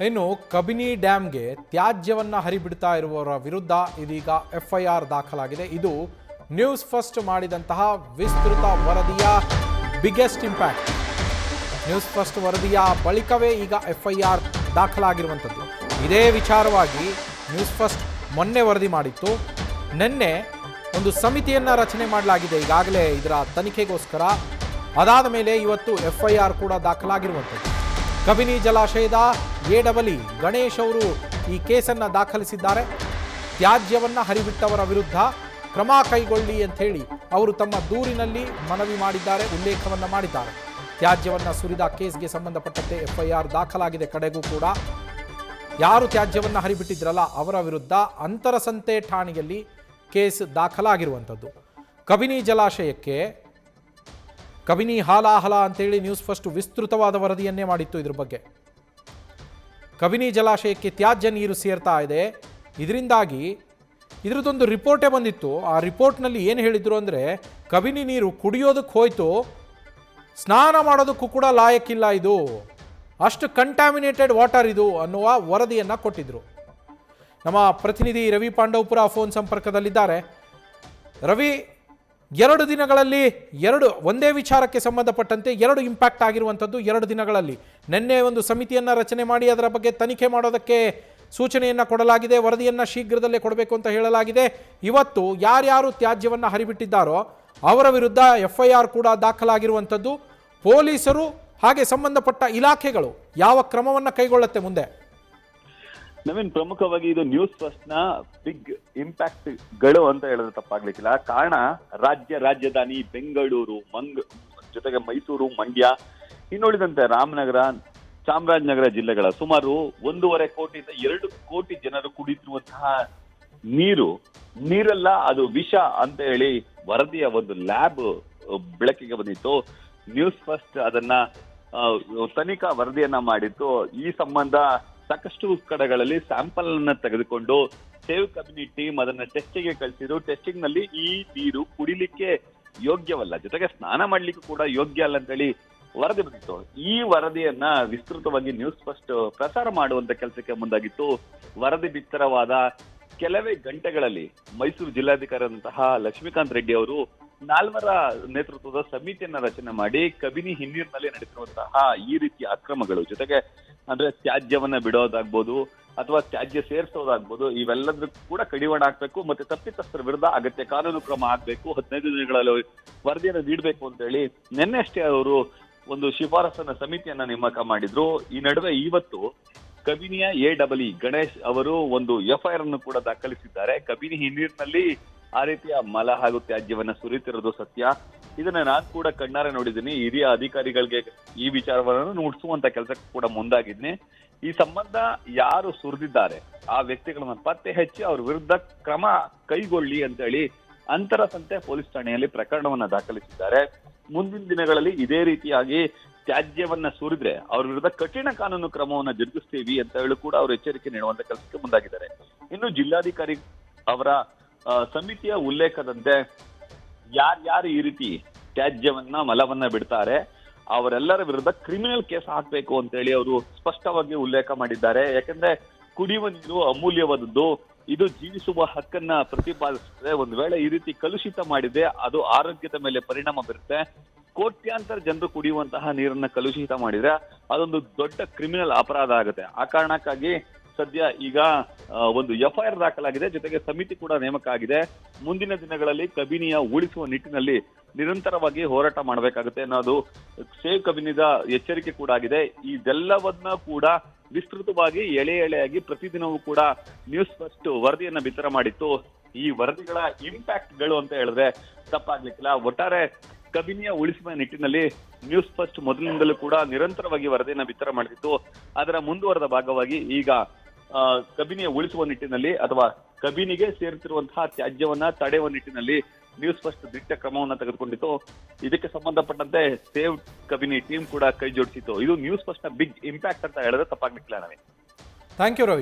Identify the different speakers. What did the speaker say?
Speaker 1: ಇನ್ನು ಕಬಿನಿ ಡ್ಯಾಂಗೆ ತ್ಯಾಜ್ಯವನ್ನು ಹರಿಬಿಡ್ತಾ ಇರುವವರ ವಿರುದ್ಧ ಇದೀಗ FIR ದಾಖಲಾಗಿದೆ. ಇದು ನ್ಯೂಸ್ ಫಸ್ಟ್ ಮಾಡಿದಂತಹ ವಿಸ್ತೃತ ವರದಿಯ ಬಿಗ್ಗೆಸ್ಟ್ ಇಂಪ್ಯಾಕ್ಟ್. ನ್ಯೂಸ್ ಫಸ್ಟ್ ವರದಿಯ ಬಳಿಕವೇ ಈಗ FIR ದಾಖಲಾಗಿರುವಂಥದ್ದು. ಇದೇ ವಿಚಾರವಾಗಿ ನ್ಯೂಸ್ ಫಸ್ಟ್ ಮೊನ್ನೆ ವರದಿ ಮಾಡಿತ್ತು. ನಿನ್ನೆ ಒಂದು ಸಮಿತಿಯನ್ನು ರಚನೆ ಮಾಡಲಾಗಿದೆ ಈಗಾಗಲೇ ಇದರ ತನಿಖೆಗೋಸ್ಕರ. ಅದಾದ ಮೇಲೆ ಇವತ್ತು FIR ಕೂಡ ದಾಖಲಾಗಿರುವಂಥದ್ದು. ಕಬಿನಿ ಜಲಾಶಯದ AEE ಗಣೇಶ್ ಅವರು ಈ ಕೇಸನ್ನು ದಾಖಲಿಸಿದ್ದಾರೆ. ತ್ಯಾಜ್ಯವನ್ನು ಹರಿಬಿಟ್ಟವರ ವಿರುದ್ಧ ಕ್ರಮ ಕೈಗೊಳ್ಳಿ ಅಂತ ಹೇಳಿ ಅವರು ತಮ್ಮ ದೂರಿನಲ್ಲಿ ಮನವಿ ಮಾಡಿದ್ದಾರೆ, ಉಲ್ಲೇಖವನ್ನು ಮಾಡಿದ್ದಾರೆ. ತ್ಯಾಜ್ಯವನ್ನು ಸುರಿದ ಕೇಸ್ಗೆ ಸಂಬಂಧಪಟ್ಟಂತೆ FIR ದಾಖಲಾಗಿದೆ. ಕಡೆಗೂ ಕೂಡ ಯಾರು ತ್ಯಾಜ್ಯವನ್ನು ಹರಿಬಿಟ್ಟಿದ್ರಲ್ಲ ಅವರ ವಿರುದ್ಧ ಅಂತರಸಂತೆ ಠಾಣೆಯಲ್ಲಿ ಕೇಸ್ ದಾಖಲಾಗಿರುವಂಥದ್ದು. ಕಬಿನಿ ಜಲಾಶಯಕ್ಕೆ ಕಬಿನಿ ಹಾಲಾಹಲ ಅಂತೇಳಿ ನ್ಯೂಸ್ ಫಸ್ಟ್ ವಿಸ್ತೃತವಾದ ವರದಿಯನ್ನೇ ಮಾಡಿತ್ತು ಇದ್ರ ಬಗ್ಗೆ. ಕಬಿನಿ ಜಲಾಶಯಕ್ಕೆ ತ್ಯಾಜ್ಯ ನೀರು ಸೇರ್ತಾ ಇದೆ. ಇದರಿಂದಾಗಿ ಇದರದೊಂದು ರಿಪೋರ್ಟೇ ಬಂದಿತ್ತು. ಆ ರಿಪೋರ್ಟ್ನಲ್ಲಿ ಏನು ಹೇಳಿದ್ರು ಅಂದರೆ, ಕಬಿನಿ ನೀರು ಕುಡಿಯೋದಕ್ಕೆ ಹೋಯ್ತು, ಸ್ನಾನ ಮಾಡೋದಕ್ಕೂ ಕೂಡ ಲಾಯಕ್ಕಿಲ್ಲ, ಇದು ಅಷ್ಟು ಕಂಟ್ಯಾಮಿನೇಟೆಡ್ ವಾಟರ್ ಇದು ಅನ್ನುವ ವರದಿಯನ್ನು ಕೊಟ್ಟಿದ್ರು. ನಮ್ಮ ಪ್ರತಿನಿಧಿ ರವಿ ಪಾಂಡವಪುರ ಫೋನ್ ಸಂಪರ್ಕದಲ್ಲಿದ್ದಾರೆ. ರವಿ, 2 ದಿನಗಳಲ್ಲಿ ಒಂದೇ ವಿಚಾರಕ್ಕೆ ಸಂಬಂಧಪಟ್ಟಂತೆ 2 ಇಂಪ್ಯಾಕ್ಟ್ ಆಗಿರುವಂಥದ್ದು 2 ದಿನಗಳಲ್ಲಿ. ನಿನ್ನೆ ಒಂದು ಸಮಿತಿಯನ್ನು ರಚನೆ ಮಾಡಿ ಅದರ ಬಗ್ಗೆ ತನಿಖೆ ಮಾಡೋದಕ್ಕೆ ಸೂಚನೆಯನ್ನು ಕೊಡಲಾಗಿದೆ. ವರದಿಯನ್ನು ಶೀಘ್ರದಲ್ಲೇ ಕೊಡಬೇಕು ಅಂತ ಹೇಳಲಾಗಿದೆ. ಇವತ್ತು ಯಾರ್ಯಾರು ತ್ಯಾಜ್ಯವನ್ನು ಹರಿಬಿಟ್ಟಿದ್ದಾರೋ ಅವರ ವಿರುದ್ಧ FIR ಕೂಡ ದಾಖಲಾಗಿರುವಂಥದ್ದು. ಪೊಲೀಸರು ಹಾಗೆ ಸಂಬಂಧಪಟ್ಟ ಇಲಾಖೆಗಳು ಯಾವ ಕ್ರಮವನ್ನು ಕೈಗೊಳ್ಳುತ್ತೆ ಮುಂದೆ?
Speaker 2: ನವೀನ್, ಪ್ರಮುಖವಾಗಿ ಇದು ನ್ಯೂಸ್ ಫಸ್ಟ್ ನ ಬಿಗ್ ಇಂಪ್ಯಾಕ್ಟ್ ಗಳು ಅಂತ ಹೇಳಿದ್ರೆ ತಪ್ಪಾಗ್ಲಿಕ್ಕಿಲ್ಲ. ಕಾರಣ ರಾಜಧಾನಿ ಬೆಂಗಳೂರು, ಜೊತೆಗೆ ಮೈಸೂರು, ಮಂಡ್ಯ, ಇನ್ನುಳಿದಂತೆ ರಾಮನಗರ, ಚಾಮರಾಜನಗರ ಜಿಲ್ಲೆಗಳ ಸುಮಾರು 1.5 ಕೋಟಿಯಿಂದ 2 ಕೋಟಿ ಜನರು ಕುಡಿತಿರುವಂತಹ ನೀರಲ್ಲ, ಅದು ವಿಷ ಅಂತ ಹೇಳಿ ವರದಿಯ ಒಂದು ಲ್ಯಾಬ್ ಬೆಳಕಿಗೆ ಬಂದಿತ್ತು. ನ್ಯೂಸ್ ಫಸ್ಟ್ ಅದನ್ನ ತನಿಖಾ ವರದಿಯನ್ನ ಮಾಡಿತ್ತು. ಈ ಸಂಬಂಧ ಸಾಕಷ್ಟು ಕಡೆಗಳಲ್ಲಿ ಸ್ಯಾಂಪಲ್ ಅನ್ನ ತೆಗೆದುಕೊಂಡು ಸೇವ್ ಕಬಿನಿ ಟೀಮ್ ಅದನ್ನ ಟೆಸ್ಟಿಂಗ್ ಕಳಿಸಿದ್ರು. ಟೆಸ್ಟಿಂಗ್ ನಲ್ಲಿ ಈ ನೀರು ಕುಡಿಲಿಕ್ಕೆ ಯೋಗ್ಯವಲ್ಲ, ಜೊತೆಗೆ ಸ್ನಾನ ಮಾಡ್ಲಿಕ್ಕೂ ಕೂಡ ಯೋಗ್ಯ ಅಲ್ಲ ಅಂತೇಳಿ ವರದಿ ಬಂದಿತ್ತು. ಈ ವರದಿಯನ್ನ ವಿಸ್ತೃತವಾಗಿ ನ್ಯೂಸ್ ಫಸ್ಟ್ ಪ್ರಸಾರ ಮಾಡುವಂತ ಕೆಲಸಕ್ಕೆ ಮುಂದಾಗಿತ್ತು. ವರದಿ ಬಿತ್ತರವಾದ ಕೆಲವೇ ಗಂಟೆಗಳಲ್ಲಿ ಮೈಸೂರು ಜಿಲ್ಲಾಧಿಕಾರಿಯಾದಂತಹ ಲಕ್ಷ್ಮೀಕಾಂತ್ ರೆಡ್ಡಿ ಅವರು 4 ನೇತೃತ್ವದ ಸಮಿತಿಯನ್ನ ರಚನೆ ಮಾಡಿ ಕಬಿನಿ ಹಿನ್ನೀರಿನಲ್ಲಿ ನಡೆಸಿರುವಂತಹ ಈ ರೀತಿಯ ಅಕ್ರಮಗಳು, ಜೊತೆಗೆ ಅಂದ್ರೆ ತ್ಯಾಜ್ಯವನ್ನ ಬಿಡೋದಾಗ್ಬೋದು ಅಥವಾ ತ್ಯಾಜ್ಯ ಸೇರಿಸೋದಾಗ್ಬೋದು, ಇವೆಲ್ಲದೂ ಕೂಡ ಕಡಿವಾಣ ಹಾಕ್ಬೇಕು. ಮತ್ತೆ ತಪ್ಪಿತಸ್ಥರ ವಿರುದ್ಧ ಅಗತ್ಯ ಕಾನೂನು ಕ್ರಮ ಆಗ್ಬೇಕು. 15 ದಿನಗಳಲ್ಲಿ ವರದಿಯನ್ನು ನೀಡಬೇಕು ಅಂತ ಹೇಳಿ ನಿನ್ನೆ ಅಷ್ಟೇ ಅವರು ಒಂದು ಶಿಫಾರಸನ್ನ ಸಮಿತಿಯನ್ನ ನೇಮಕ ಮಾಡಿದ್ರು. ಈ ನಡುವೆ ಇವತ್ತು ಕಬಿನಿಯ AEE ಗಣೇಶ್ ಅವರು ಒಂದು FIR ಅನ್ನು ಕೂಡ ದಾಖಲಿಸಿದ್ದಾರೆ. ಕಬಿನಿ ಹಿನ್ನೀರಿನಲ್ಲಿ ಆ ರೀತಿಯ ಮಲ ಹಾಗೂ ತ್ಯಾಜ್ಯವನ್ನ ಸುರಿತಿರೋದು ಸತ್ಯ. ಇದನ್ನ ನಾನು ಕೂಡ ಕಣ್ಣಾರೆ ನೋಡಿದ್ದೀನಿ. ಹಿರಿಯ ಅಧಿಕಾರಿಗಳಿಗೆ ಈ ವಿಚಾರವನ್ನು ನುಡಿಸುವಂತ ಕೆಲಸಕ್ಕೆ ಕೂಡ ಮುಂದಾಗಿದ್ದೀನಿ. ಈ ಸಂಬಂಧ ಯಾರು ಸುರಿದಿದ್ದಾರೆ ಆ ವ್ಯಕ್ತಿಗಳನ್ನ ಪತ್ತೆ ಹಚ್ಚಿ ಅವ್ರ ವಿರುದ್ಧ ಕ್ರಮ ಕೈಗೊಳ್ಳಿ ಅಂತ ಹೇಳಿ ಅಂತರಸಂತೆ ಪೊಲೀಸ್ ಠಾಣೆಯಲ್ಲಿ ಪ್ರಕರಣವನ್ನ ದಾಖಲಿಸಿದ್ದಾರೆ. ಮುಂದಿನ ದಿನಗಳಲ್ಲಿ ಇದೇ ರೀತಿಯಾಗಿ ತ್ಯಾಜ್ಯವನ್ನ ಸುರಿದ್ರೆ ಅವ್ರ ವಿರುದ್ಧ ಕಠಿಣ ಕಾನೂನು ಕ್ರಮವನ್ನ ಜರುಗಿಸ್ತೀವಿ ಅಂತ ಹೇಳಿ ಕೂಡ ಅವರು ಎಚ್ಚರಿಕೆ ನೀಡುವಂತ ಕೆಲಸಕ್ಕೆ ಮುಂದಾಗಿದ್ದಾರೆ. ಇನ್ನು ಜಿಲ್ಲಾಧಿಕಾರಿ ಅವರ ಸಮಿತಿಯ ಉಲ್ಲೇಖದಂತೆ ಯಾರ್ಯಾರು ಈ ರೀತಿ ತ್ಯಾಜ್ಯವನ್ನ ಮಲವನ್ನ ಬಿಡ್ತಾರೆ ಅವರೆಲ್ಲರ ವಿರುದ್ಧ ಕ್ರಿಮಿನಲ್ ಕೇಸ್ ಹಾಕ್ಬೇಕು ಅಂತ ಹೇಳಿ ಅವರು ಸ್ಪಷ್ಟವಾಗಿ ಉಲ್ಲೇಖ ಮಾಡಿದ್ದಾರೆ. ಯಾಕಂದ್ರೆ ಕುಡಿಯುವ ನೀರು ಅಮೂಲ್ಯವಾದದ್ದು, ಇದು ಜೀವಿಸುವ ಹಕ್ಕನ್ನ ಪ್ರತಿಪಾದಿಸುತ್ತದೆ. ಒಂದು ವೇಳೆ ಈ ರೀತಿ ಕಲುಷಿತ ಮಾಡಿದ್ರೆ ಅದು ಆರೋಗ್ಯದ ಮೇಲೆ ಪರಿಣಾಮ ಬೀರುತ್ತೆ. ಕೋಟ್ಯಾಂತರ ಜನರು ಕುಡಿಯುವಂತಹ ನೀರನ್ನ ಕಲುಷಿತ ಮಾಡಿದ್ರೆ ಅದೊಂದು ದೊಡ್ಡ ಕ್ರಿಮಿನಲ್ ಅಪರಾಧ ಆಗುತ್ತೆ. ಆ ಕಾರಣಕ್ಕಾಗಿ ಸದ್ಯ ಈಗ ಒಂದು FIR ದಾಖಲಾಗಿದೆ, ಜೊತೆಗೆ ಸಮಿತಿ ಕೂಡ ನೇಮಕ ಆಗಿದೆ. ಮುಂದಿನ ದಿನಗಳಲ್ಲಿ ಕಬಿನಿಯ ಉಳಿಸುವ ನಿಟ್ಟಿನಲ್ಲಿ ನಿರಂತರವಾಗಿ ಹೋರಾಟ ಮಾಡಬೇಕಾಗುತ್ತೆ ಅನ್ನೋದು ಸೇವ್ ಕಬಿನಿದ ಎಚ್ಚರಿಕೆ ಕೂಡ ಆಗಿದೆ. ಇದೆಲ್ಲವನ್ನ ಕೂಡ ವಿಸ್ತೃತವಾಗಿ ಎಳೆಯಾಗಿ ಪ್ರತಿದಿನವೂ ಕೂಡ ನ್ಯೂಸ್ ಫಸ್ಟ್ ವರದಿಯನ್ನ ಬಿತ್ತರ ಮಾಡಿತ್ತು. ಈ ವರದಿಗಳ ಇಂಪ್ಯಾಕ್ಟ್ ಗಳು ಅಂತ ಹೇಳಿದ್ರೆ ತಪ್ಪಾಗ್ಲಿಕ್ಕಿಲ್ಲ. ಒಟ್ಟಾರೆ ಕಬಿನಿಯ ಉಳಿಸುವ ನಿಟ್ಟಿನಲ್ಲಿ ನ್ಯೂಸ್ ಫಸ್ಟ್ ಮೊದಲಿನಿಂದಲೂ ಕೂಡ ನಿರಂತರವಾಗಿ ವರದಿಯನ್ನ ಬಿತ್ತರ ಮಾಡುತ್ತಿತ್ತು. ಅದರ ಮುಂದುವರೆದ ಭಾಗವಾಗಿ ಈಗ ಕಬಿನಿಯ ಉಳಿಸುವ ನಿಟ್ಟಿನಲ್ಲಿ ಅಥವಾ ಕಬಿನಿಗೆ ಸೇರುತ್ತಿರುವಂತಹ ತ್ಯಾಜ್ಯವನ್ನ ತಡೆಯುವ ನಿಟ್ಟಿನಲ್ಲಿ ನ್ಯೂಸ್ ಫಸ್ಟ್ ದಿಟ್ಟ ಕ್ರಮವನ್ನ ತೆಗೆದುಕೊಂಡಿತ್ತು. ಇದಕ್ಕೆ ಸಂಬಂಧಪಟ್ಟಂತೆ ಸೇವ್ ಕಬಿನಿ ಟೀಮ್ ಕೂಡ ಕೈ ಜೋಡಿಸಿತ್ತು. ಇದು ನ್ಯೂಸ್ ಫಸ್ಟ್ ನ ಬಿಗ್ ಇಂಪ್ಯಾಕ್ಟ್ ಅಂತ ಹೇಳಿದ್ರೆ ತಪ್ಪಾಗ್ಲಿಕ್ಕಿಲ್ಲ.
Speaker 1: Thank you Ravi.